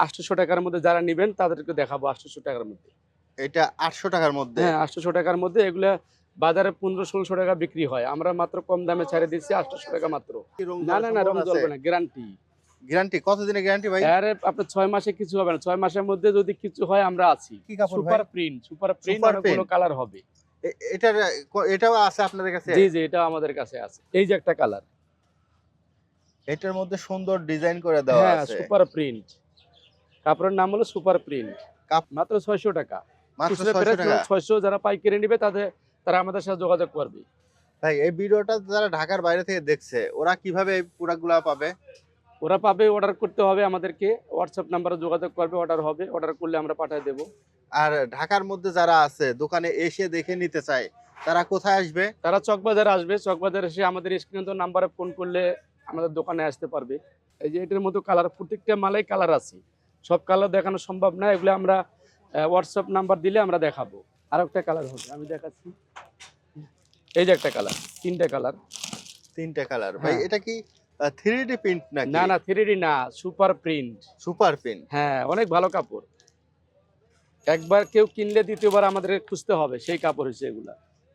800 টাকার মধ্যে যারা নেবেন তাদেরকে দেখাবো 800 টাকার মধ্যে। এটা 800 টাকার মধ্যে? হ্যাঁ, 800 টাকার মধ্যে এগুলা বাজারে 1500-1600 টাকা বিক্রি হয়। আমরা মাত্র কম দামে ছেড়ে দিচ্ছি 800 টাকা মাত্র। কি রং না, জ্বলার না, না, রং সম্ভাবনা আছে? জ্বলবে না, গ্যারান্টি। গ্যারান্টি কতদিনের গ্যারান্টি ভাই? আরে আপনার 6 মাসে কিছু হবে না। 6 মাসের মধ্যে যদি কিছু হয় আমরা আছি। কি কাপড় ভাই? সুপার প্রিন্ট সুপার অনেকগুলো প্রিন্ট? কালার হবে। এটার এটাও আছে আপনাদের কাছে? জি, জি, এটাও আমাদের কাছে আছে। এই যে একটা কালার। এটার মধ্যে সুন্দর ডিজাইন করে দেওয়া হ্যাঁ, আছে। Super print. কাপড়ের নাম হলো সুপার প্রিন্ট। মাত্র 600 টাকা। মাত্র খুচরা 600 প্রাইস টাকা? 600, যারা পাইকারি নিবে তারা আমাদের সাথে যোগাযোগ করবে। ভাই এই ভিডিওটা যারা ঢাকার বাইরে থেকে দেখছে ওরা কিভাবে এই প্রোডাক্টগুলো পাবে? ওরা পাবে, অর্ডার করতে হবে আমাদেরকে। WhatsApp নাম্বারে যোগাযোগ করবে, অর্ডার হবে। অর্ডার করলে আমরা পাঠিয়ে দেব। আর ঢাকার মধ্যে যারা আছে দোকানে এসে দেখে নিতে চায় তারা কোথায় আসবে? তারা চকবাজারে আসবে। চকবাজারে এসে আমাদের স্ক্রিনে তো নাম্বারে ফোন করলে আমাদের দোকানে আসতে পারবে। এই যে এটার মতো কালার, প্রত্যেকটা মালাই কালার আছে। সব কালার দেখানো সম্ভব না। এগুলো আমরা WhatsApp নাম্বার দিলে আমরা দেখাবো। আরেকটা কালার হবে, আমি দেখাচ্ছি। এই যে একটা কালার, 3টা কালার। 3টা কালার। ভাই হ্যাঁ। এটা কি 3D প্রিন্ট নাকি? না, না, 3D না, সুপার প্রিন্ট। Super print. হ্যাঁ, অনেক ভালো কাপড়। একবার কেউ কিনলে দ্বিতীয়বার আমাদের খুঁজতে হবে, সেই কাপড় হচ্ছে এগুলা।